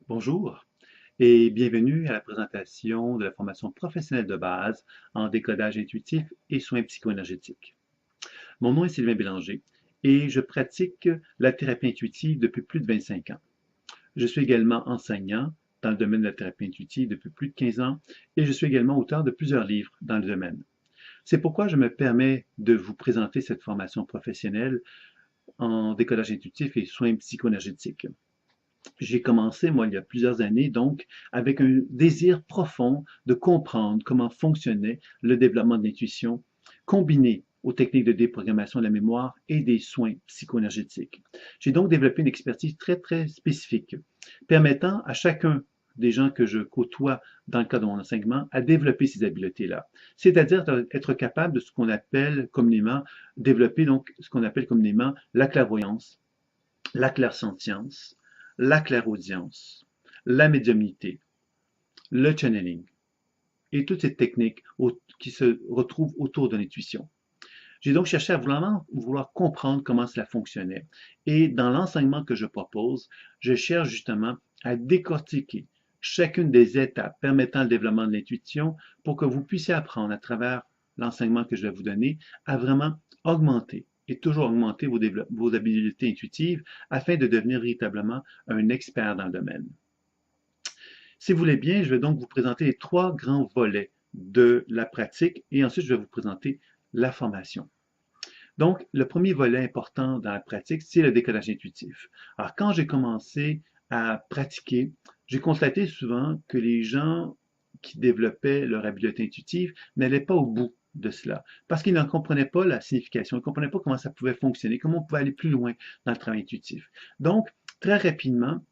Bonjour et bienvenue à la présentation de la formation professionnelle de base en décodage intuitif et soins psycho-énergétiques. Mon nom est Sylvain Bélanger et je pratique la thérapie intuitive depuis plus de 25 ans. Je suis également enseignant dans le domaine de la thérapie intuitive depuis plus de 15 ans et je suis également auteur de plusieurs livres dans le domaine. C'est pourquoi je me permets de vous présenter cette formation professionnelle en décodage intuitif et soins psycho-énergétiques. J'ai commencé, moi, il y a plusieurs années, donc, avec un désir profond de comprendre comment fonctionnait le développement de l'intuition, combiné aux techniques de déprogrammation de la mémoire et des soins psycho-énergétiques. J'ai donc développé une expertise très, très spécifique, permettant à chacun des gens que je côtoie dans le cadre de mon enseignement à développer ces habiletés-là. C'est-à-dire être capable de ce qu'on appelle communément, développer donc ce qu'on appelle communément la clairvoyance, la clairsentience, la clairaudience, la médiumnité, le channeling et toutes ces techniques qui se retrouvent autour de l'intuition. J'ai donc cherché à vouloir comprendre comment cela fonctionnait. Et dans l'enseignement que je propose, je cherche justement à décortiquer chacune des étapes permettant le développement de l'intuition pour que vous puissiez apprendre à travers l'enseignement que je vais vous donner à vraiment augmenter et toujours augmenter vos habiletés intuitives afin de devenir véritablement un expert dans le domaine. Si vous voulez bien, je vais donc vous présenter les trois grands volets de la pratique et ensuite je vais vous présenter la formation. Donc, le premier volet important dans la pratique, c'est le décodage intuitif. Alors, quand j'ai commencé à pratiquer, j'ai constaté souvent que les gens qui développaient leur habileté intuitive n'allaient pas au bout de cela, parce qu'ils n'en comprenaient pas la signification, ils ne comprenaient pas comment ça pouvait fonctionner, comment on pouvait aller plus loin dans le travail intuitif. Donc, très rapidement,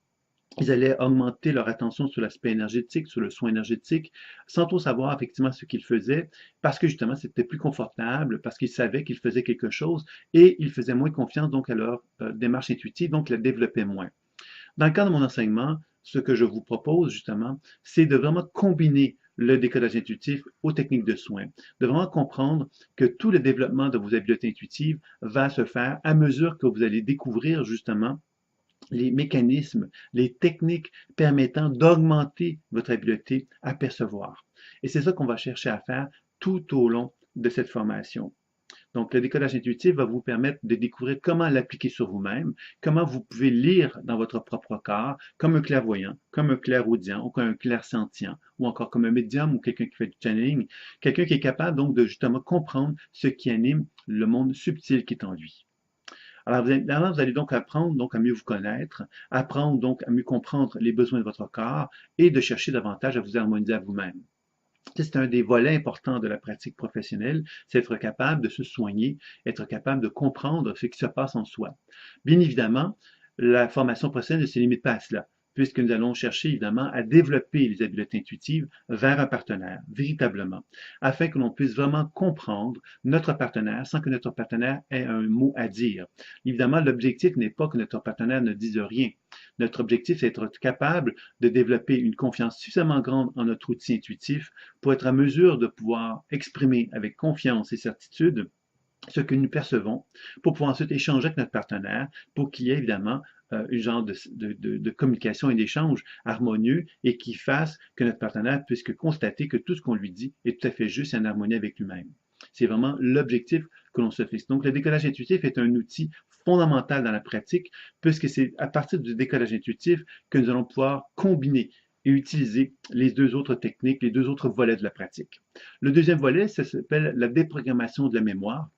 ils allaient augmenter leur attention sur l'aspect énergétique, sur le soin énergétique, sans trop savoir effectivement ce qu'ils faisaient, parce que justement c'était plus confortable, parce qu'ils savaient qu'ils faisaient quelque chose et ils faisaient moins confiance donc à leur démarche intuitive, donc ils la développaient moins. Dans le cadre de mon enseignement, ce que je vous propose justement, c'est de vraiment combiner le décodage intuitif aux techniques de soins, de vraiment comprendre que tout le développement de vos habiletés intuitives va se faire à mesure que vous allez découvrir justement les mécanismes, les techniques permettant d'augmenter votre habileté à percevoir. Et c'est ça qu'on va chercher à faire tout au long de cette formation. Donc, le décodage intuitif va vous permettre de découvrir comment l'appliquer sur vous-même, comment vous pouvez lire dans votre propre corps, comme un clairvoyant, comme un clairaudient, ou comme un clairsentient, ou encore comme un médium ou quelqu'un qui fait du channeling, quelqu'un qui est capable donc de justement comprendre ce qui anime le monde subtil qui est en lui. Alors, vous allez donc apprendre donc à mieux vous connaître, apprendre donc à mieux comprendre les besoins de votre corps et de chercher davantage à vous harmoniser à vous-même. C'est un des volets importants de la pratique professionnelle, c'est être capable de se soigner, être capable de comprendre ce qui se passe en soi. Bien évidemment, la formation professionnelle ne se limite pas à cela, puisque nous allons chercher évidemment à développer les habiletés intuitives vers un partenaire, véritablement, afin que l'on puisse vraiment comprendre notre partenaire sans que notre partenaire ait un mot à dire. Évidemment, l'objectif n'est pas que notre partenaire ne dise rien. Notre objectif, c'est d'être capable de développer une confiance suffisamment grande en notre outil intuitif pour être à mesure de pouvoir exprimer avec confiance et certitude ce que nous percevons, pour pouvoir ensuite échanger avec notre partenaire, pour qu'il y ait évidemment un genre de communication et d'échange harmonieux et qui fasse que notre partenaire puisse constater que tout ce qu'on lui dit est tout à fait juste et en harmonie avec lui-même. C'est vraiment l'objectif que l'on se fixe. Donc, le décollage intuitif est un outil fondamental dans la pratique, puisque c'est à partir du décollage intuitif que nous allons pouvoir combiner et utiliser les deux autres techniques, les deux autres volets de la pratique. Le deuxième volet, ça s'appelle la déprogrammation de la mémoire.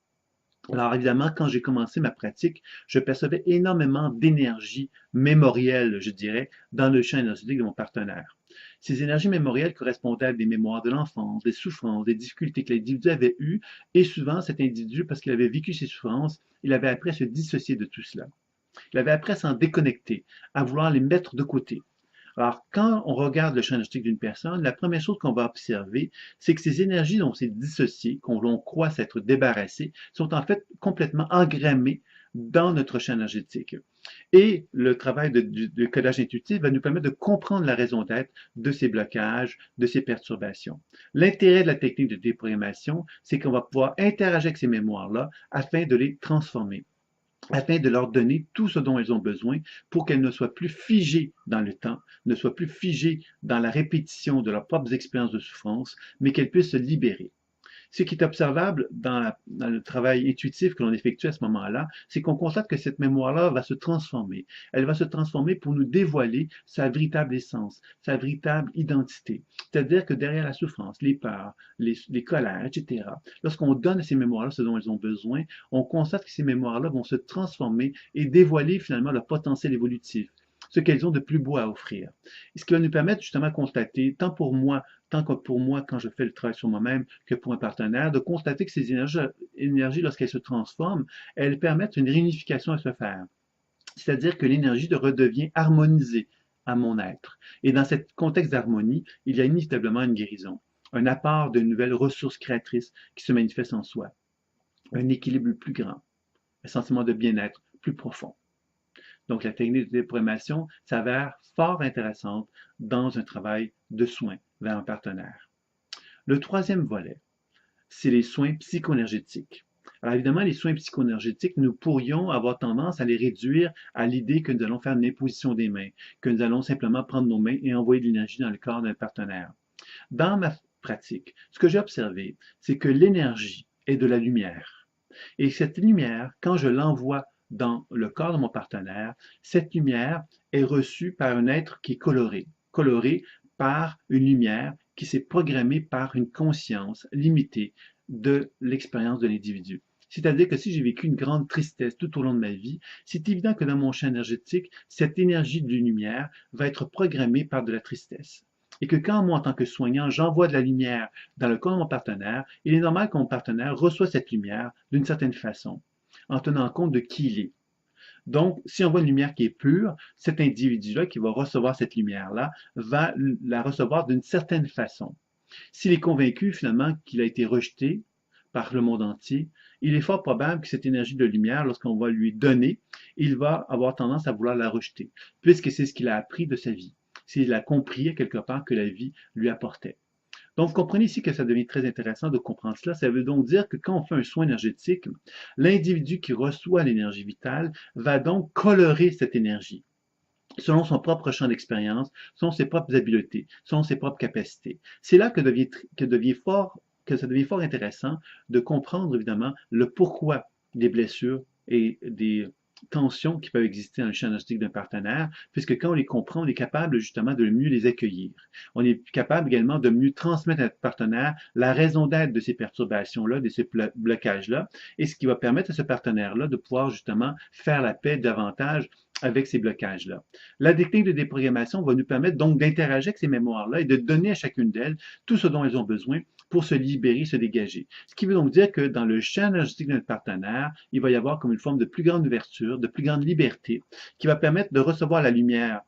Alors évidemment, quand j'ai commencé ma pratique, je percevais énormément d'énergie mémorielle, je dirais, dans le champ énergétique de mon partenaire. Ces énergies mémorielles correspondaient à des mémoires de l'enfance, des souffrances, des difficultés que l'individu avait eues, et souvent cet individu, parce qu'il avait vécu ces souffrances, il avait appris à se dissocier de tout cela. Il avait appris à s'en déconnecter, à vouloir les mettre de côté. Alors, quand on regarde le champ énergétique d'une personne, la première chose qu'on va observer, c'est que ces énergies dont c'est dissocié, qu'on croit s'être débarrassé, sont en fait complètement engrammées dans notre champ énergétique. Et le travail de codage intuitif va nous permettre de comprendre la raison d'être de ces blocages, de ces perturbations. L'intérêt de la technique de déprogrammation, c'est qu'on va pouvoir interagir avec ces mémoires-là afin de les transformer. afin de leur donner tout ce dont elles ont besoin pour qu'elles ne soient plus figées dans le temps, ne soient plus figées dans la répétition de leurs propres expériences de souffrance, mais qu'elles puissent se libérer. Ce qui est observable dans le travail intuitif que l'on effectue à ce moment-là, c'est qu'on constate que cette mémoire-là va se transformer. Elle va se transformer pour nous dévoiler sa véritable essence, sa véritable identité. C'est-à-dire que derrière la souffrance, les peurs, les colères, etc., lorsqu'on donne à ces mémoires-là ce dont elles ont besoin, on constate que ces mémoires-là vont se transformer et dévoiler finalement leur potentiel évolutif, ce qu'elles ont de plus beau à offrir. Et ce qui va nous permettre justement de constater, tant que pour moi, quand je fais le travail sur moi-même, que pour un partenaire, de constater que ces énergies lorsqu'elles se transforment, elles permettent une réunification à se faire. C'est-à-dire que l'énergie redevient harmonisée à mon être. Et dans ce contexte d'harmonie, il y a inévitablement une guérison, un apport de nouvelles ressources créatrices qui se manifestent en soi, un équilibre plus grand, un sentiment de bien-être plus profond. Donc, la technique de déprogrammation s'avère fort intéressante dans un travail de soins vers un partenaire. Le troisième volet, c'est les soins psychoénergétiques. Alors évidemment, les soins psychoénergétiques, nous pourrions avoir tendance à les réduire à l'idée que nous allons faire une imposition des mains, que nous allons simplement prendre nos mains et envoyer de l'énergie dans le corps d'un partenaire. Dans ma pratique, ce que j'ai observé, c'est que l'énergie est de la lumière. Et cette lumière, quand je l'envoie dans le corps de mon partenaire, cette lumière est reçue par un être qui est coloré par une lumière qui s'est programmée par une conscience limitée de l'expérience de l'individu. C'est-à-dire que si j'ai vécu une grande tristesse tout au long de ma vie, c'est évident que dans mon champ énergétique, cette énergie de lumière va être programmée par de la tristesse. Et que quand moi, en tant que soignant, j'envoie de la lumière dans le corps de mon partenaire, il est normal que mon partenaire reçoive cette lumière d'une certaine façon, en tenant compte de qui il est. Donc, si on voit une lumière qui est pure, cet individu-là qui va recevoir cette lumière-là va la recevoir d'une certaine façon. S'il est convaincu finalement qu'il a été rejeté par le monde entier, il est fort probable que cette énergie de lumière, lorsqu'on va lui donner, il va avoir tendance à vouloir la rejeter, puisque c'est ce qu'il a appris de sa vie. S'il a compris quelque part que la vie lui apportait. Donc, vous comprenez ici que ça devient très intéressant de comprendre cela. Ça veut donc dire que quand on fait un soin énergétique, l'individu qui reçoit l'énergie vitale va donc colorer cette énergie selon son propre champ d'expérience, selon ses propres habiletés, selon ses propres capacités. C'est là que ça devient fort intéressant de comprendre évidemment le pourquoi des blessures et des tensions qui peuvent exister dans le champ énergétique d'un partenaire, puisque quand on les comprend, on est capable justement de mieux les accueillir. On est capable également de mieux transmettre à notre partenaire la raison d'être de ces perturbations-là, de ces blocages-là, et ce qui va permettre à ce partenaire-là de pouvoir justement faire la paix davantage avec ces blocages-là. La technique de déprogrammation va nous permettre donc d'interagir avec ces mémoires-là et de donner à chacune d'elles tout ce dont elles ont besoin pour se libérer, se dégager. Ce qui veut donc dire que dans le champ énergétique de notre partenaire, il va y avoir comme une forme de plus grande ouverture, de plus grande liberté, qui va permettre de recevoir la lumière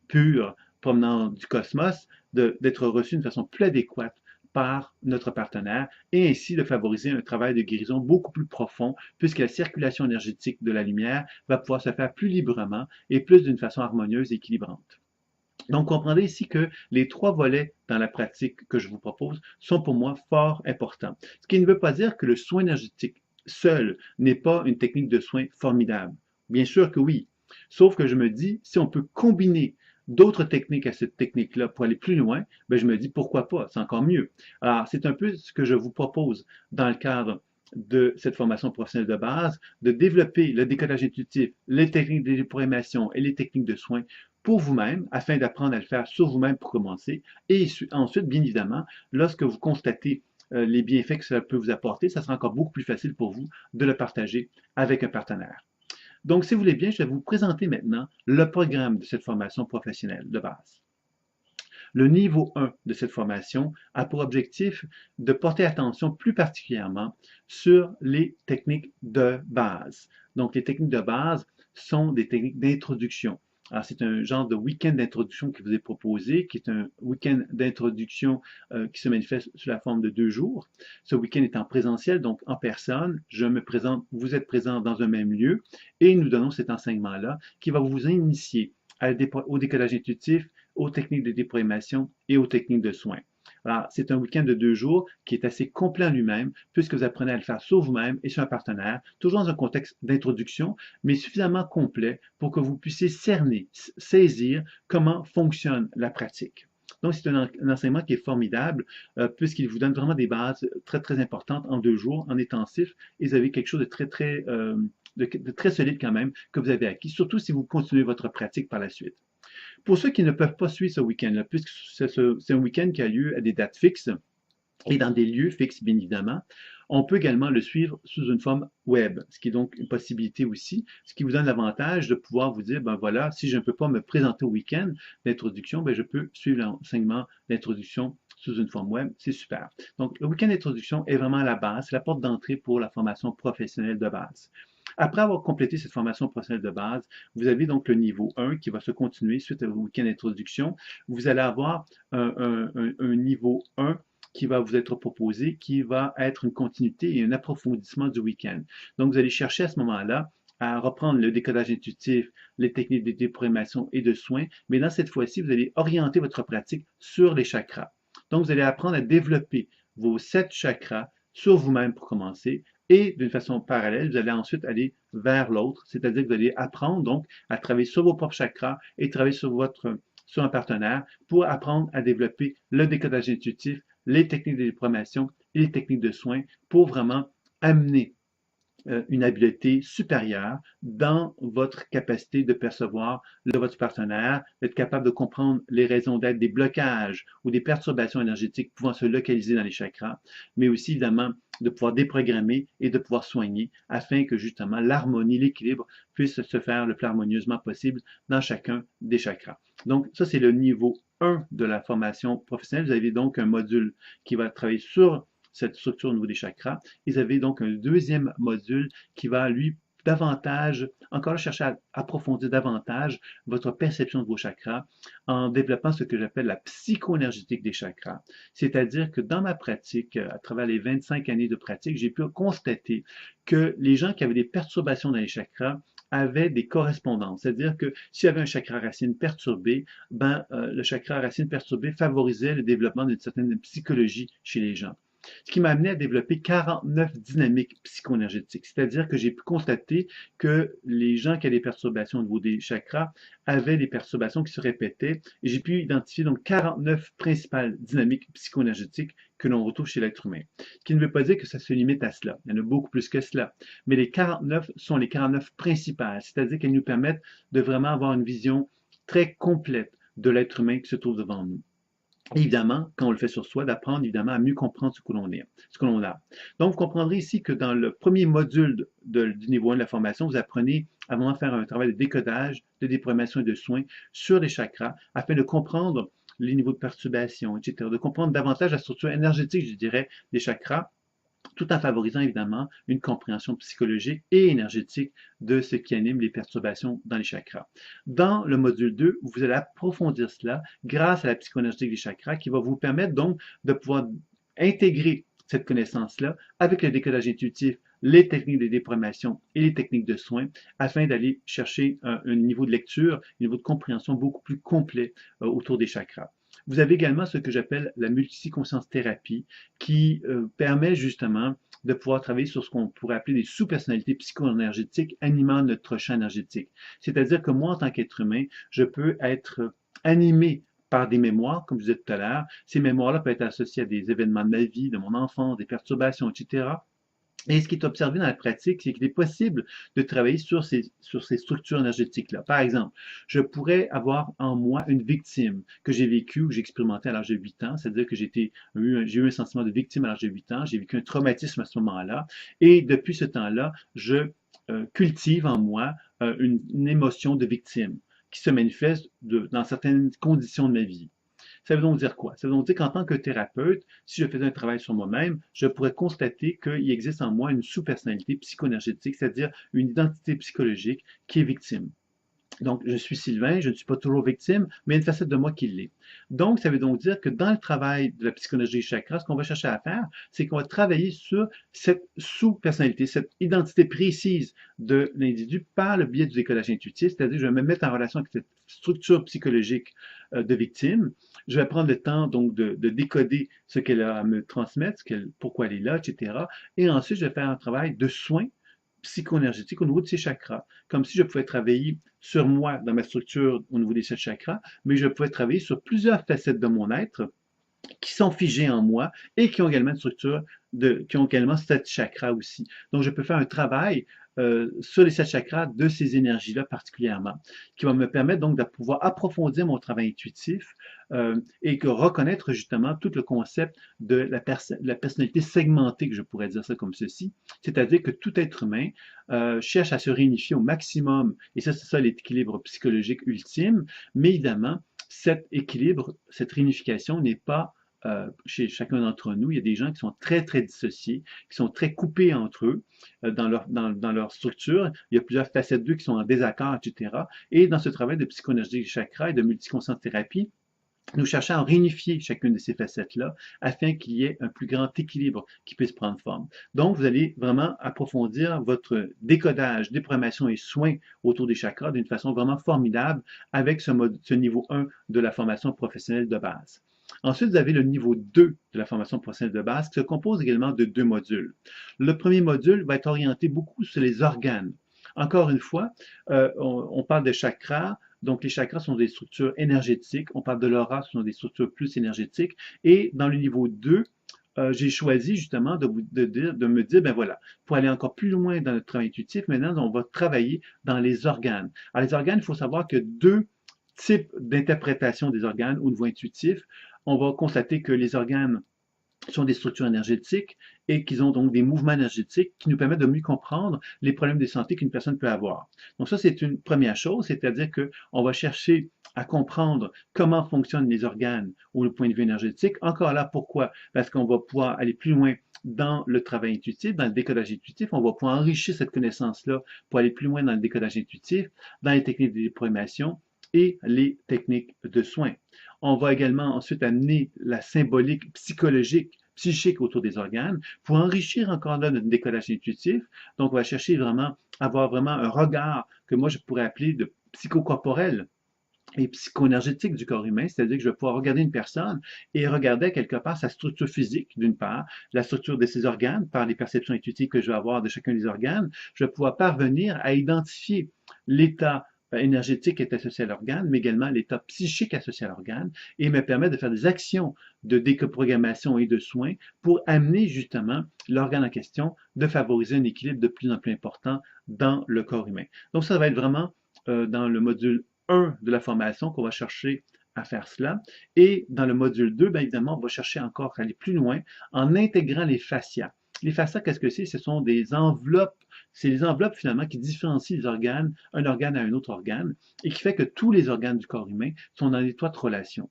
pure provenant du cosmos, d'être reçue d'une façon plus adéquate par notre partenaire et ainsi de favoriser un travail de guérison beaucoup plus profond puisque la circulation énergétique de la lumière va pouvoir se faire plus librement et plus d'une façon harmonieuse et équilibrante. Donc, comprenez ici que les trois volets dans la pratique que je vous propose sont pour moi fort importants. Ce qui ne veut pas dire que le soin énergétique seul n'est pas une technique de soin formidable. Bien sûr que oui. Sauf que je me dis, si on peut combiner d'autres techniques à cette technique-là pour aller plus loin, ben je me dis pourquoi pas, c'est encore mieux. Alors, c'est un peu ce que je vous propose dans le cadre de cette formation professionnelle de base, de développer le décodage intuitif, les techniques de déprogrammation et les techniques de soins pour vous-même, afin d'apprendre à le faire sur vous-même pour commencer. Et ensuite, bien évidemment, lorsque vous constatez les bienfaits que cela peut vous apporter, ça sera encore beaucoup plus facile pour vous de le partager avec un partenaire. Donc, si vous voulez bien, je vais vous présenter maintenant le programme de cette formation professionnelle de base. Le niveau 1 de cette formation a pour objectif de porter attention plus particulièrement sur les techniques de base. Donc, les techniques de base sont des techniques d'introduction. Alors, c'est un genre de week-end d'introduction qui vous est proposé, qui est un week-end d'introduction qui se manifeste sous la forme de 2 jours. Ce week-end est en présentiel, donc en personne. Je me présente, vous êtes présents dans un même lieu et nous donnons cet enseignement-là qui va vous initier au décollage intuitif, aux techniques de déprogrammation et aux techniques de soins. Alors, c'est un week-end de 2 jours qui est assez complet en lui-même, puisque vous apprenez à le faire sur vous-même et sur un partenaire, toujours dans un contexte d'introduction, mais suffisamment complet pour que vous puissiez cerner, saisir comment fonctionne la pratique. Donc, c'est un enseignement qui est formidable, puisqu'il vous donne vraiment des bases très, très importantes en 2 jours, en intensif, et vous avez quelque chose de très, très, de très solide quand même que vous avez acquis, surtout si vous continuez votre pratique par la suite. Pour ceux qui ne peuvent pas suivre ce week-end-là, puisque c'est un week-end qui a lieu à des dates fixes et dans des lieux fixes, bien évidemment, on peut également le suivre sous une forme web, ce qui est donc une possibilité aussi, ce qui vous donne l'avantage de pouvoir vous dire, ben voilà, si je ne peux pas me présenter au week-end d'introduction, ben je peux suivre l'enseignement d'introduction sous une forme web, c'est super. Donc, le week-end d'introduction est vraiment la base, c'est la porte d'entrée pour la formation professionnelle de base. Après avoir complété cette formation professionnelle de base, vous avez donc le niveau 1 qui va se continuer suite au week-end d'introduction. Vous allez avoir un niveau 1 qui va vous être proposé, qui va être une continuité et un approfondissement du week-end. Donc, vous allez chercher à ce moment-là à reprendre le décodage intuitif, les techniques de déprogrammation et de soins, mais dans cette fois-ci, vous allez orienter votre pratique sur les chakras. Donc, vous allez apprendre à développer vos 7 chakras sur vous-même pour commencer, et d'une façon parallèle, vous allez ensuite aller vers l'autre, c'est-à-dire que vous allez apprendre donc à travailler sur vos propres chakras et travailler sur un partenaire pour apprendre à développer le décodage intuitif, les techniques de déprogrammation et les techniques de soins pour vraiment amener une habileté supérieure dans votre capacité de percevoir votre partenaire, d'être capable de comprendre les raisons d'être des blocages ou des perturbations énergétiques pouvant se localiser dans les chakras, mais aussi évidemment de pouvoir déprogrammer et de pouvoir soigner afin que justement l'harmonie, l'équilibre puisse se faire le plus harmonieusement possible dans chacun des chakras. Donc ça, c'est le niveau 1 de la formation professionnelle. Vous avez donc un module qui va travailler sur cette structure au niveau des chakras. Ils avaient donc un deuxième module qui va, lui, davantage, encore chercher à approfondir davantage votre perception de vos chakras en développant ce que j'appelle la psycho-énergétique des chakras. C'est-à-dire que dans ma pratique, à travers les 25 années de pratique, j'ai pu constater que les gens qui avaient des perturbations dans les chakras avaient des correspondances. C'est-à-dire que s'il y avait un chakra racine perturbé, le chakra racine perturbé favorisait le développement d'une certaine psychologie chez les gens. Ce qui m'a amené à développer 49 dynamiques psycho-énergétiques. C'est-à-dire que j'ai pu constater que les gens qui avaient des perturbations au niveau des chakras avaient des perturbations qui se répétaient et j'ai pu identifier donc 49 principales dynamiques psycho-énergétiques que l'on retrouve chez l'être humain. Ce qui ne veut pas dire que ça se limite à cela. Il y en a beaucoup plus que cela. Mais les 49 sont les 49 principales, c'est-à-dire qu'elles nous permettent de vraiment avoir une vision très complète de l'être humain qui se trouve devant nous. Évidemment, quand on le fait sur soi, d'apprendre évidemment à mieux comprendre ce que l'on est, ce que l'on a. Donc, vous comprendrez ici que dans le premier module du niveau 1 de la formation, vous apprenez à vraiment faire un travail de décodage, de déprogrammation et de soins sur les chakras afin de comprendre les niveaux de perturbation, etc., de comprendre davantage la structure énergétique, je dirais, des chakras, tout en favorisant évidemment une compréhension psychologique et énergétique de ce qui anime les perturbations dans les chakras. Dans le module 2, vous allez approfondir cela grâce à la psycho-énergétique des chakras qui va vous permettre donc de pouvoir intégrer cette connaissance-là avec le décodage intuitif, les techniques de déprogrammation et les techniques de soins afin d'aller chercher un niveau de lecture, un niveau de compréhension beaucoup plus complet autour des chakras. Vous avez également ce que j'appelle la multiconscience thérapie qui permet justement de pouvoir travailler sur ce qu'on pourrait appeler des sous-personnalités psycho-énergétiques animant notre champ énergétique. C'est-à-dire que moi, en tant qu'être humain, je peux être animé par des mémoires, comme je disais tout à l'heure. Ces mémoires-là peuvent être associées à des événements de ma vie, de mon enfance, des perturbations, etc. Et ce qui est observé dans la pratique, c'est qu'il est possible de travailler sur ces structures énergétiques-là. Par exemple, je pourrais avoir en moi une victime que j'ai vécue ou que j'ai expérimentée à l'âge de 8 ans, c'est-à-dire que j'ai eu un sentiment de victime à l'âge de 8 ans, j'ai vécu un traumatisme à ce moment-là, et depuis ce temps-là, je cultive en moi une émotion de victime qui se manifeste dans certaines conditions de ma vie. Ça veut donc dire quoi? Ça veut donc dire qu'en tant que thérapeute, si je faisais un travail sur moi-même, je pourrais constater qu'il existe en moi une sous-personnalité psycho-énergétique, c'est-à-dire une identité psychologique qui est victime. Donc, je suis Sylvain, je ne suis pas toujours victime, mais il y a une facette de moi qui l'est. Donc, ça veut donc dire que dans le travail de la psychologie des chakras, ce qu'on va chercher à faire, c'est qu'on va travailler sur cette sous-personnalité, cette identité précise de l'individu par le biais du décollage intuitif, c'est-à-dire je vais me mettre en relation avec cette structure psychologique de victime. Je vais prendre le temps donc de décoder ce qu'elle a à me transmettre, pourquoi elle est là, etc. Et ensuite, je vais faire un travail de soin psycho-énergétique au niveau de ces chakras, comme si je pouvais travailler sur moi dans ma structure au niveau des 7 chakras, mais je pouvais travailler sur plusieurs facettes de mon être qui sont figées en moi et qui ont également une structure qui ont également 7 chakras aussi. Donc, je peux faire un travail sur les 7 chakras de ces énergies-là particulièrement, qui va me permettre donc de pouvoir approfondir mon travail intuitif et que reconnaître justement tout le concept de la personnalité segmentée, que je pourrais dire ça comme ceci, c'est-à-dire que tout être humain cherche à se réunifier au maximum, et ça, c'est ça l'équilibre psychologique ultime, mais évidemment, cet équilibre, cette réunification n'est pas chez chacun d'entre nous. Il y a des gens qui sont très, très dissociés, qui sont très coupés entre eux dans leur structure. Il y a plusieurs facettes d'eux qui sont en désaccord, etc. Et dans ce travail de psychoénergie des chakras et de multiconscience thérapie, nous cherchons à réunifier chacune de ces facettes-là afin qu'il y ait un plus grand équilibre qui puisse prendre forme. Donc, vous allez vraiment approfondir votre décodage, déprogrammation et soins autour des chakras d'une façon vraiment formidable avec ce niveau 1 de la formation professionnelle de base. Ensuite, vous avez le niveau 2 de la formation professionnelle de base qui se compose également de 2 modules. Le premier module va être orienté beaucoup sur les organes. Encore une fois, on parle de chakras, donc les chakras sont des structures énergétiques, on parle de l'aura, ce sont des structures plus énergétiques, et dans le niveau 2, j'ai choisi justement de me dire, ben voilà, pour aller encore plus loin dans notre travail intuitif, maintenant on va travailler dans les organes. Alors les organes, il faut savoir que 2 types d'interprétation des organes au niveau intuitif. On va constater que les organes sont des structures énergétiques et qu'ils ont donc des mouvements énergétiques qui nous permettent de mieux comprendre les problèmes de santé qu'une personne peut avoir. Donc ça, c'est une première chose, c'est-à-dire qu'on va chercher à comprendre comment fonctionnent les organes au point de vue énergétique. Encore là, pourquoi? Parce qu'on va pouvoir aller plus loin dans le travail intuitif, dans le décodage intuitif. On va pouvoir enrichir cette connaissance-là pour aller plus loin dans le décodage intuitif, dans les techniques de déprogrammation et les techniques de soins. On va également ensuite amener la symbolique psychique autour des organes pour enrichir encore là notre décollage intuitif. Donc, on va chercher vraiment, avoir vraiment un regard que moi je pourrais appeler de psychocorporel et psycho-énergétique du corps humain, c'est-à-dire que je vais pouvoir regarder une personne et regarder quelque part sa structure physique, d'une part, la structure de ses organes, par les perceptions intuitives que je vais avoir de chacun des organes, je vais pouvoir parvenir à identifier l'état énergétique est associé à l'organe, mais également l'état psychique associé à l'organe, et me permet de faire des actions de déprogrammation et de soins pour amener justement l'organe en question de favoriser un équilibre de plus en plus important dans le corps humain. Donc ça va être vraiment dans le module 1 de la formation qu'on va chercher à faire cela. Et dans le module 2, bien évidemment, on va chercher encore à aller plus loin en intégrant les fascias. Les fascias, qu'est-ce que c'est? Ce sont des enveloppes. C'est les enveloppes finalement qui différencient les organes, un organe à un autre organe, et qui fait que tous les organes du corps humain sont en étroite relation.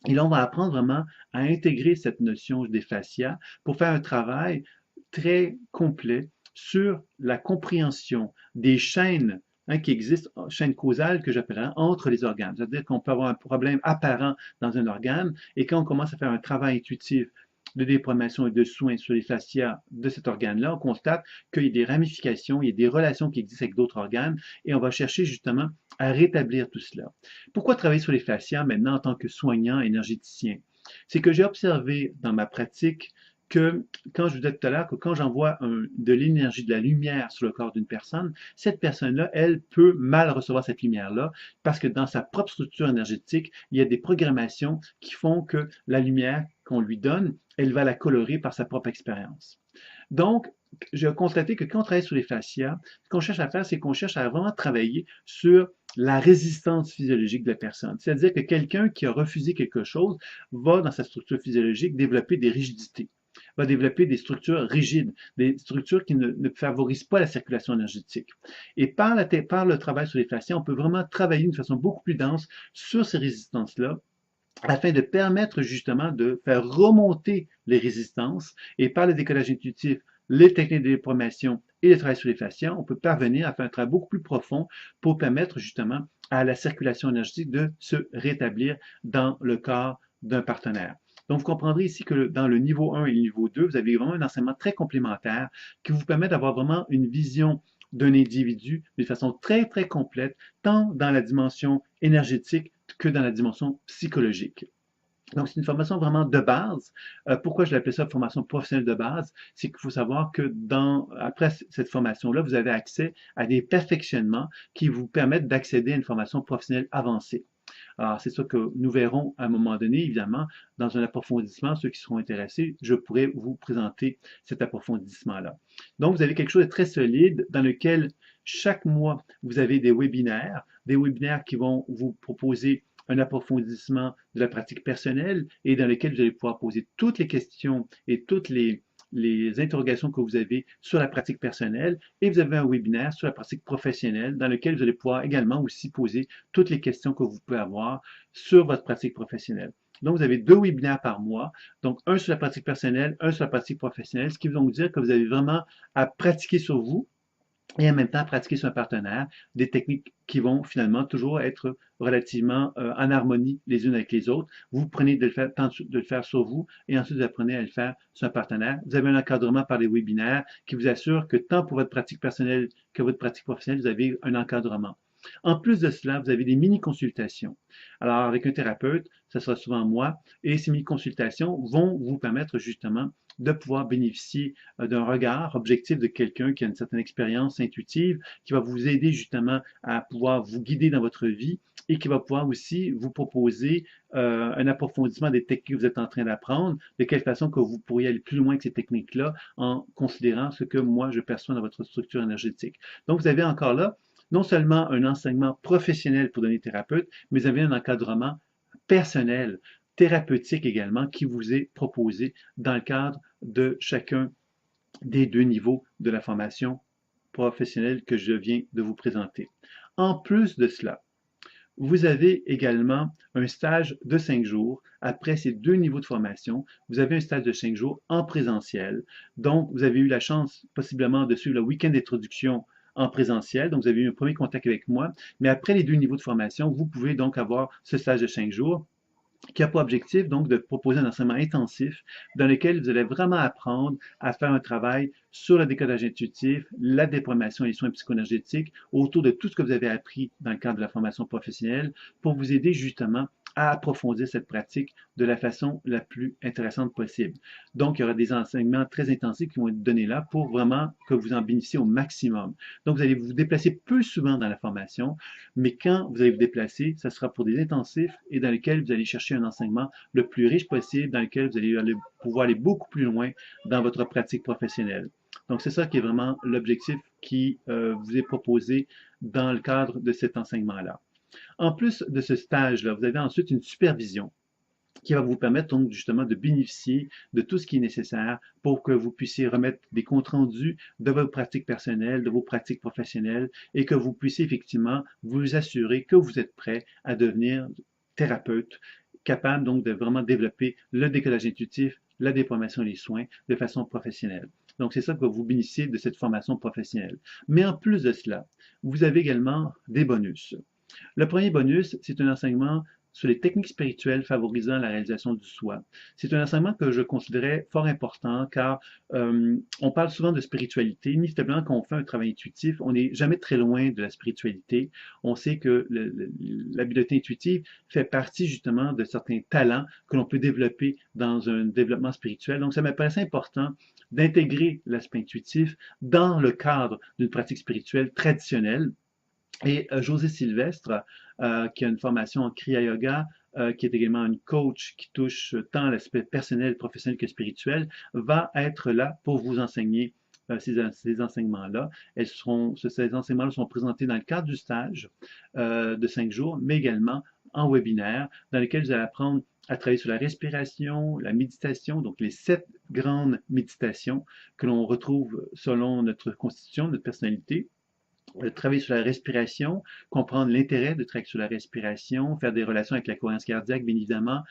Et là, on va apprendre vraiment à intégrer cette notion des fascias pour faire un travail très complet sur la compréhension des chaînes qui existent, chaînes causales que j'appellerais entre les organes. C'est-à-dire qu'on peut avoir un problème apparent dans un organe et quand on commence à faire un travail intuitif de déprogrammation et de soins sur les fascias de cet organe-là, on constate qu'il y a des ramifications, il y a des relations qui existent avec d'autres organes et on va chercher justement à rétablir tout cela. Pourquoi travailler sur les fascias maintenant en tant que soignant énergéticien? C'est que j'ai observé dans ma pratique que, quand je vous disais tout à l'heure, que quand j'envoie de l'énergie, de la lumière sur le corps d'une personne, cette personne-là, elle peut mal recevoir cette lumière-là parce que dans sa propre structure énergétique, il y a des programmations qui font que la lumière qu'on lui donne, elle va la colorer par sa propre expérience. Donc, j'ai constaté que quand on travaille sur les fascias, ce qu'on cherche à faire, c'est qu'on cherche à vraiment travailler sur la résistance physiologique de la personne. C'est-à-dire que quelqu'un qui a refusé quelque chose va, dans sa structure physiologique, développer des rigidités, va développer des structures rigides, des structures qui ne favorisent pas la circulation énergétique. Et par le travail sur les fascias, on peut vraiment travailler d'une façon beaucoup plus dense sur ces résistances-là afin de permettre justement de faire remonter les résistances et par le décollage intuitif, les techniques de déprogrammation et le travail sur les fascias, on peut parvenir à faire un travail beaucoup plus profond pour permettre justement à la circulation énergétique de se rétablir dans le corps d'un partenaire. Donc, vous comprendrez ici que dans le niveau 1 et le niveau 2, vous avez vraiment un enseignement très complémentaire qui vous permet d'avoir vraiment une vision d'un individu de façon très, très complète, tant dans la dimension énergétique que dans la dimension psychologique. Donc, c'est une formation vraiment de base. Pourquoi je l'appelle ça formation professionnelle de base? C'est qu'il faut savoir que après cette formation-là, vous avez accès à des perfectionnements qui vous permettent d'accéder à une formation professionnelle avancée. Alors, c'est ça que nous verrons à un moment donné, évidemment, dans un approfondissement. Ceux qui seront intéressés, je pourrai vous présenter cet approfondissement-là. Donc, vous avez quelque chose de très solide dans lequel chaque mois, vous avez des webinaires qui vont vous proposer un approfondissement de la pratique personnelle et dans lequel vous allez pouvoir poser toutes les questions et toutes les interrogations que vous avez sur la pratique personnelle et vous avez un webinaire sur la pratique professionnelle dans lequel vous allez pouvoir également aussi poser toutes les questions que vous pouvez avoir sur votre pratique professionnelle. Donc, vous avez 2 webinaires par mois, donc un sur la pratique personnelle, un sur la pratique professionnelle, ce qui va vous dire que vous avez vraiment à pratiquer sur vous et en même temps pratiquer sur un partenaire des techniques qui vont finalement toujours être relativement en harmonie les unes avec les autres. Vous prenez de le faire, de le faire sur vous et ensuite vous apprenez à le faire sur un partenaire. Vous avez un encadrement par les webinaires qui vous assure que tant pour votre pratique personnelle que votre pratique professionnelle, vous avez un encadrement. En plus de cela, vous avez des mini-consultations. Alors, avec un thérapeute, ça sera souvent moi, et ces mini-consultations vont vous permettre justement de pouvoir bénéficier d'un regard objectif de quelqu'un qui a une certaine expérience intuitive, qui va vous aider justement à pouvoir vous guider dans votre vie et qui va pouvoir aussi vous proposer un approfondissement des techniques que vous êtes en train d'apprendre, de quelle façon que vous pourriez aller plus loin que ces techniques-là en considérant ce que moi je perçois dans votre structure énergétique. Donc, vous avez encore là non seulement un enseignement professionnel pour donner thérapeute, mais vous avez un encadrement personnel, thérapeutique également, qui vous est proposé dans le cadre de chacun des 2 niveaux de la formation professionnelle que je viens de vous présenter. En plus de cela, vous avez également un stage de 5 jours. Après ces 2 niveaux de formation, vous avez un stage de 5 jours en présentiel. Donc, vous avez eu la chance possiblement de suivre le week-end d'introduction en présentiel. Donc, vous avez eu un premier contact avec moi. Mais après les 2 niveaux de formation, vous pouvez donc avoir ce stage de 5 jours qui a pour objectif donc de proposer un enseignement intensif dans lequel vous allez vraiment apprendre à faire un travail sur le décodage intuitif, la déprogrammation et les soins psychoénergétiques autour de tout ce que vous avez appris dans le cadre de la formation professionnelle pour vous aider justement à approfondir cette pratique de la façon la plus intéressante possible. Donc, il y aura des enseignements très intensifs qui vont être donnés là pour vraiment que vous en bénéficiez au maximum. Donc, vous allez vous déplacer peu souvent dans la formation, mais quand vous allez vous déplacer, ça sera pour des intensifs et dans lesquels vous allez chercher un enseignement le plus riche possible, dans lequel vous allez pouvoir aller beaucoup plus loin dans votre pratique professionnelle. Donc, c'est ça qui est vraiment l'objectif qui vous est proposé dans le cadre de cet enseignement-là. En plus de ce stage-là, vous avez ensuite une supervision qui va vous permettre donc justement de bénéficier de tout ce qui est nécessaire pour que vous puissiez remettre des comptes rendus de vos pratiques personnelles, de vos pratiques professionnelles et que vous puissiez effectivement vous assurer que vous êtes prêt à devenir thérapeute, capable donc de vraiment développer le décodage intuitif, la déprogrammation et les soins de façon professionnelle. Donc, c'est ça que vous bénéficiez de cette formation professionnelle. Mais en plus de cela, vous avez également des bonus. Le premier bonus, c'est un enseignement sur les techniques spirituelles favorisant la réalisation du soi. C'est un enseignement que je considérais fort important car on parle souvent de spiritualité. Inévitablement, quand on fait un travail intuitif, on n'est jamais très loin de la spiritualité. On sait que l'habileté intuitive fait partie justement de certains talents que l'on peut développer dans un développement spirituel. Donc, ça me paraissait important d'intégrer l'aspect intuitif dans le cadre d'une pratique spirituelle traditionnelle. Et José Sylvestre, qui a une formation en Kriya Yoga, qui est également une coach qui touche tant l'aspect personnel, professionnel que spirituel, va être là pour vous enseigner ces enseignements-là. Ces enseignements-là sont présentés dans le cadre du stage de 5 jours, mais également en webinaire, dans lequel vous allez apprendre à travailler sur la respiration, la méditation, donc les 7 grandes méditations que l'on retrouve selon notre constitution, notre personnalité. Travailler sur la respiration, comprendre l'intérêt de travailler sur la respiration, faire des relations avec la cohérence cardiaque, bien évidemment,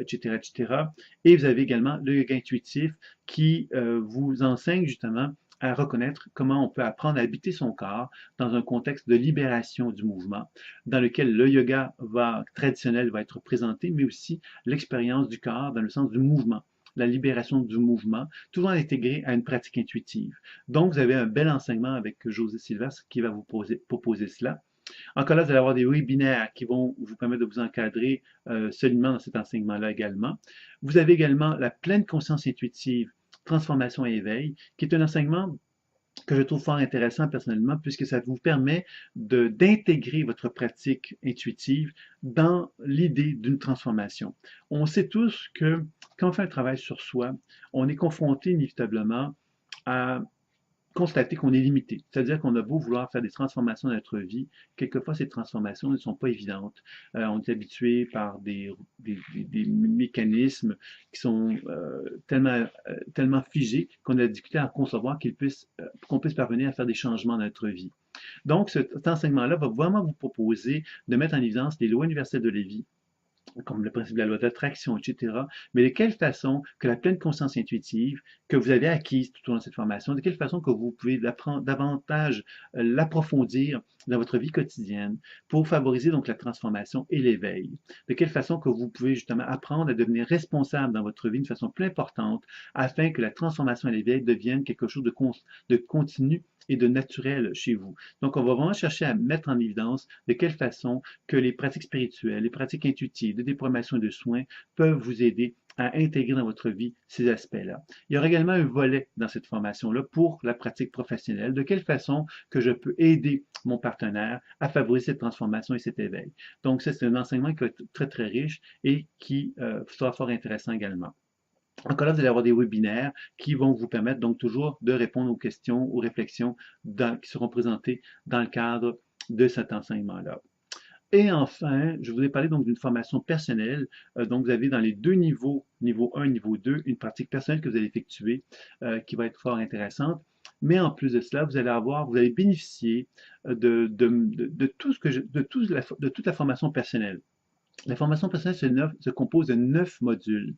etc., etc. Et vous avez également le yoga intuitif qui vous enseigne justement à reconnaître comment on peut apprendre à habiter son corps dans un contexte de libération du mouvement, dans lequel le yoga traditionnel va être présenté, mais aussi l'expérience du corps dans le sens du mouvement, la libération du mouvement, toujours intégré à une pratique intuitive. Donc, vous avez un bel enseignement avec José Sylvestre qui va vous proposer cela. Encore là, vous allez avoir des webinaires qui vont vous permettre de vous encadrer solidement dans cet enseignement-là également. Vous avez également la pleine conscience intuitive, transformation et éveil, qui est un enseignement que je trouve fort intéressant personnellement, puisque ça vous permet d'intégrer votre pratique intuitive dans l'idée d'une transformation. On sait tous que quand on fait un travail sur soi, on est confronté inévitablement à constater qu'on est limité. C'est-à-dire qu'on a beau vouloir faire des transformations dans notre vie, quelquefois ces transformations ne sont pas évidentes. On est habitué par des mécanismes qui sont tellement figés qu'on a la difficulté à concevoir qu'on puisse parvenir à faire des changements dans notre vie. Donc, cet enseignement-là va vraiment vous proposer de mettre en évidence les lois universelles de la vie, comme le principe de la loi d'attraction, etc. Mais de quelle façon que la pleine conscience intuitive que vous avez acquise tout au long de cette formation, de quelle façon que vous pouvez davantage l'approfondir dans votre vie quotidienne pour favoriser donc la transformation et l'éveil. De quelle façon que vous pouvez justement apprendre à devenir responsable dans votre vie de façon plus importante afin que la transformation et l'éveil deviennent quelque chose de continu et de naturel chez vous. Donc, on va vraiment chercher à mettre en évidence de quelle façon que les pratiques spirituelles, les pratiques intuitives, de déprogrammation et de soins peuvent vous aider à intégrer dans votre vie ces aspects-là. Il y aura également un volet dans cette formation-là pour la pratique professionnelle. De quelle façon que je peux aider mon partenaire à favoriser cette transformation et cet éveil. Donc, ça, c'est un enseignement qui va être très, très riche et qui sera fort intéressant également. Encore là, vous allez avoir des webinaires qui vont vous permettre donc toujours de répondre aux questions, aux réflexions qui seront présentées dans le cadre de cet enseignement-là. Et enfin, je voudrais parler donc d'une formation personnelle. Donc, vous avez dans les deux niveaux, niveau 1 et niveau 2, une pratique personnelle que vous allez effectuer qui va être fort intéressante. Mais en plus de cela, vous allez bénéficier de toute la formation personnelle. La formation personnelle se compose de 9 modules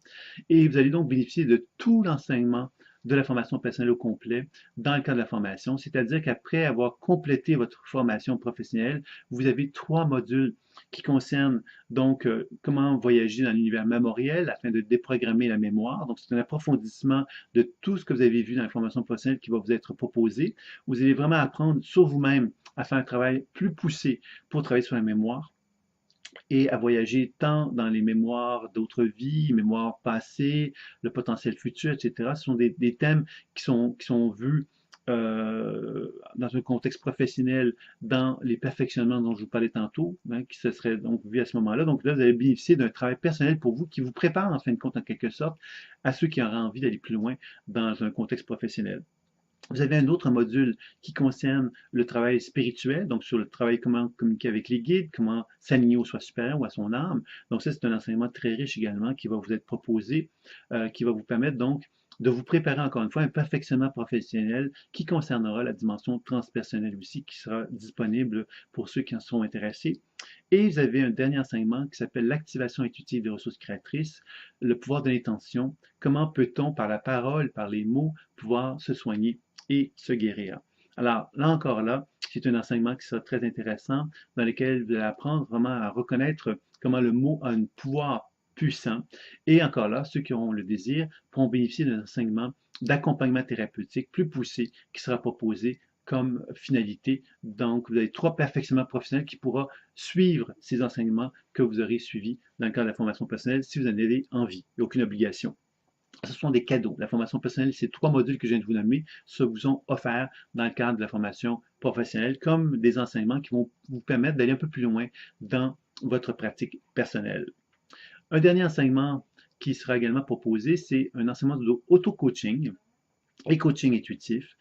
et vous allez donc bénéficier de tout l'enseignement de la formation personnelle au complet dans le cadre de la formation, c'est-à-dire qu'après avoir complété votre formation professionnelle, vous avez 3 modules qui concernent donc comment voyager dans l'univers mémoriel afin de déprogrammer la mémoire. Donc, c'est un approfondissement de tout ce que vous avez vu dans la formation professionnelle qui va vous être proposé. Vous allez vraiment apprendre sur vous-même à faire un travail plus poussé pour travailler sur la mémoire et à voyager tant dans les mémoires d'autres vies, mémoires passées, le potentiel futur, etc. Ce sont des thèmes qui sont vus dans un contexte professionnel, dans les perfectionnements dont je vous parlais tantôt, hein, qui se seraient donc vus à ce moment-là. Donc là, vous allez bénéficier d'un travail personnel pour vous qui vous prépare, en fin de compte, en quelque sorte, à ceux qui auraient envie d'aller plus loin dans un contexte professionnel. Vous avez un autre module qui concerne le travail spirituel, donc sur le travail comment communiquer avec les guides, comment s'aligner au soi supérieur ou à son âme. Donc ça, c'est un enseignement très riche également qui va vous être proposé, qui va vous permettre donc de vous préparer encore une fois un perfectionnement professionnel qui concernera la dimension transpersonnelle aussi, qui sera disponible pour ceux qui en sont intéressés. Et vous avez un dernier enseignement qui s'appelle l'activation intuitive des ressources créatrices, le pouvoir de l'intention. Comment peut-on, par la parole, par les mots, pouvoir se soigner et se guérir. Alors, là encore, c'est un enseignement qui sera très intéressant, dans lequel vous allez apprendre vraiment à reconnaître comment le mot a un pouvoir puissant. Et encore là, ceux qui auront le désir pourront bénéficier d'un enseignement d'accompagnement thérapeutique plus poussé qui sera proposé comme finalité. Donc, vous avez 3 perfectionnements professionnels qui pourront suivre ces enseignements que vous aurez suivis dans le cadre de la formation personnelle si vous en avez envie. Il n'y a aucune obligation. Ce sont des cadeaux. La formation personnelle, ces 3 modules que je viens de vous nommer, se vous sont offerts dans le cadre de la formation professionnelle comme des enseignements qui vont vous permettre d'aller un peu plus loin dans votre pratique personnelle. Un dernier enseignement qui sera également proposé, c'est un enseignement d'auto-coaching et coaching intuitif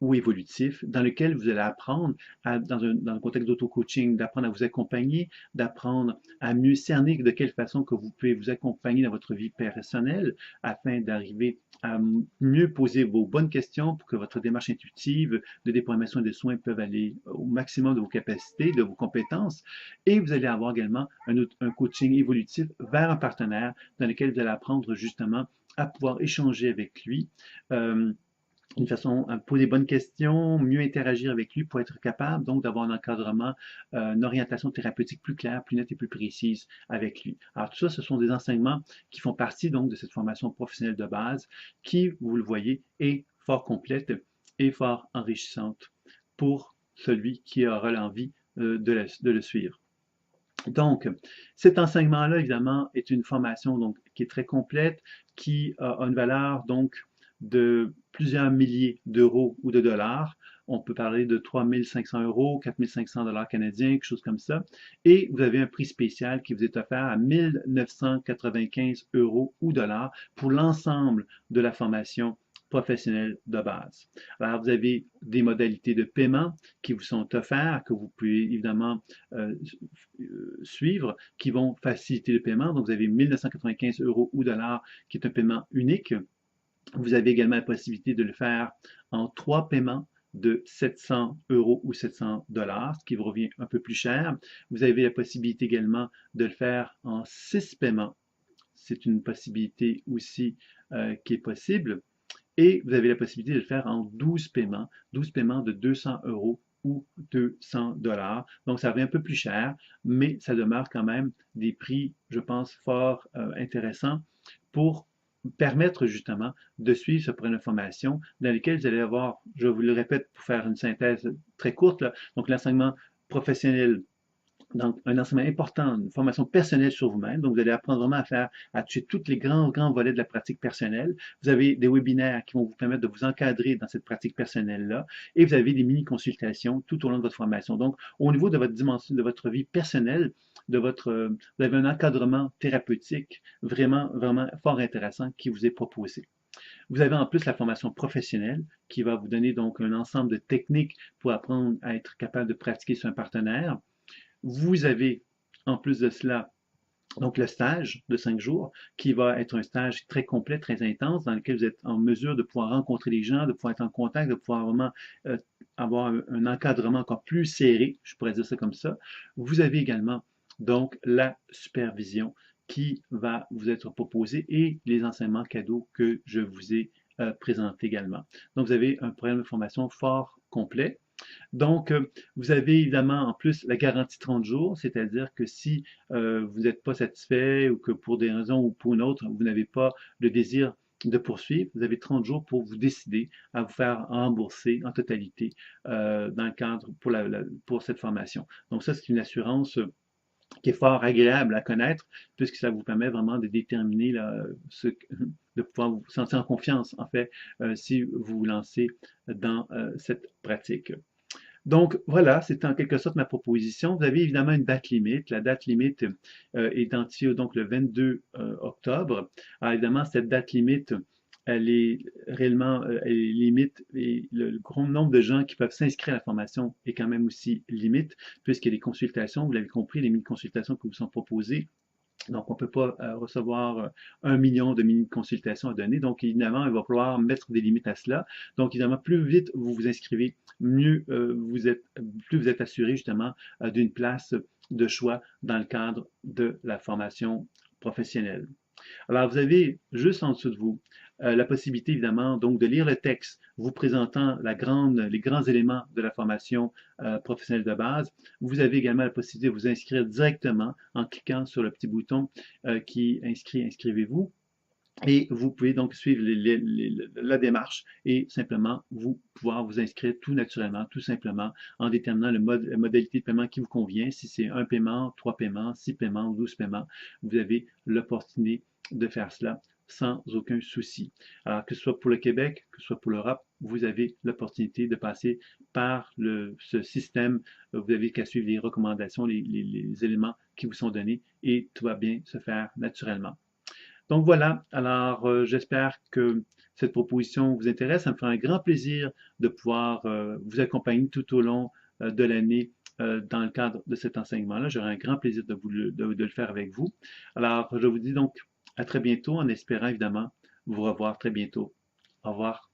ou évolutif, dans lequel vous allez apprendre, dans un contexte d'auto-coaching, d'apprendre à vous accompagner, d'apprendre à mieux cerner de quelle façon que vous pouvez vous accompagner dans votre vie personnelle afin d'arriver à mieux poser vos bonnes questions pour que votre démarche intuitive de déprogrammation et de soins peuvent aller au maximum de vos capacités, de vos compétences. Et vous allez avoir également un coaching évolutif vers un partenaire dans lequel vous allez apprendre justement à pouvoir échanger avec lui une façon à poser les bonnes questions, mieux interagir avec lui pour être capable donc d'avoir un encadrement, une orientation thérapeutique plus claire, plus nette et plus précise avec lui. Alors tout ça, ce sont des enseignements qui font partie donc de cette formation professionnelle de base qui, vous le voyez, est fort complète et fort enrichissante pour celui qui aura l'envie de le suivre. Donc, cet enseignement-là, évidemment, est une formation donc, qui est très complète, qui a une valeur donc de plusieurs milliers d'euros ou de dollars. On peut parler de 3 500 euros, 4 500 dollars canadiens, quelque chose comme ça. Et vous avez un prix spécial qui vous est offert à 1 995 euros ou dollars pour l'ensemble de la formation professionnelle de base. Alors, vous avez des modalités de paiement qui vous sont offertes, que vous pouvez évidemment suivre, qui vont faciliter le paiement. Donc, vous avez 1 995 euros ou dollars, qui est un paiement unique. Vous avez également la possibilité de le faire en 3 paiements de 700 euros ou 700 dollars, ce qui vous revient un peu plus cher. Vous avez la possibilité également de le faire en 6 paiements. C'est une possibilité aussi qui est possible. Et vous avez la possibilité de le faire en 12 paiements de 200 euros ou 200 dollars. Donc, ça revient un peu plus cher, mais ça demeure quand même des prix, je pense, fort intéressants pour permettre justement de suivre ce programme de formation dans lequel vous allez avoir, je vous le répète pour faire une synthèse très courte, là, donc l'enseignement professionnel, donc un enseignement important, une formation personnelle sur vous-même. Donc, vous allez apprendre vraiment à toucher tous les grands volets de la pratique personnelle. Vous avez des webinaires qui vont vous permettre de vous encadrer dans cette pratique personnelle-là. Et vous avez des mini-consultations tout au long de votre formation. Donc, au niveau de votre dimension, de votre vie personnelle, vous avez un encadrement thérapeutique vraiment fort intéressant qui vous est proposé. Vous avez en plus la formation professionnelle qui va vous donner donc un ensemble de techniques pour apprendre à être capable de pratiquer sur un partenaire. Vous avez, en plus de cela, donc le stage de 5 jours, qui va être un stage très complet, très intense, dans lequel vous êtes en mesure de pouvoir rencontrer les gens, de pouvoir être en contact, de pouvoir vraiment avoir un encadrement encore plus serré, je pourrais dire ça comme ça. Vous avez également donc la supervision qui va vous être proposée et les enseignements cadeaux que je vous ai présentés également. Donc vous avez un programme de formation fort complet. Donc, vous avez évidemment en plus la garantie 30 jours, c'est-à-dire que si vous n'êtes pas satisfait ou que pour des raisons ou pour une autre, vous n'avez pas le désir de poursuivre, vous avez 30 jours pour vous décider à vous faire rembourser en totalité dans le cadre pour cette formation. Donc ça, c'est une assurance qui est fort agréable à connaître, puisque ça vous permet vraiment de déterminer là, de pouvoir vous sentir en confiance, en fait, si vous vous lancez dans cette pratique. Donc voilà, c'est en quelque sorte ma proposition. Vous avez évidemment une date limite. La date limite est identifiée donc le 22 octobre. Alors évidemment, cette date limite, elle est réellement elle est limite et le grand nombre de gens qui peuvent s'inscrire à la formation est quand même aussi limite, puisqu'il y a des consultations, vous l'avez compris, les mini-consultations qui vous sont proposées. Donc, on ne peut pas recevoir 1 million de mini-consultations à donner. Donc, évidemment, il va falloir mettre des limites à cela. Donc, évidemment, plus vite vous vous inscrivez, mieux plus vous êtes assuré justement d'une place de choix dans le cadre de la formation professionnelle. Alors, vous avez juste en dessous de vous la possibilité, évidemment, donc de lire le texte vous présentant les grands éléments de la formation professionnelle de base. Vous avez également la possibilité de vous inscrire directement en cliquant sur le petit bouton qui inscrit Inscrivez-vous. Et vous pouvez donc suivre la démarche et simplement pouvoir vous inscrire tout naturellement, tout simplement, en déterminant la modalité de paiement qui vous convient. Si c'est un paiement, 3 paiements, 6 paiements ou 12 paiements, vous avez l'opportunité de faire cela sans aucun souci. Alors que ce soit pour le Québec, que ce soit pour l'Europe, vous avez l'opportunité de passer par ce système. Vous n'avez qu'à suivre les recommandations, les éléments qui vous sont donnés et tout va bien se faire naturellement. Donc voilà, alors j'espère que cette proposition vous intéresse. Ça me fera un grand plaisir de pouvoir vous accompagner tout au long de l'année dans le cadre de cet enseignement-là. J'aurai un grand plaisir de le faire avec vous. Alors, je vous dis donc à très bientôt en espérant évidemment vous revoir très bientôt. Au revoir.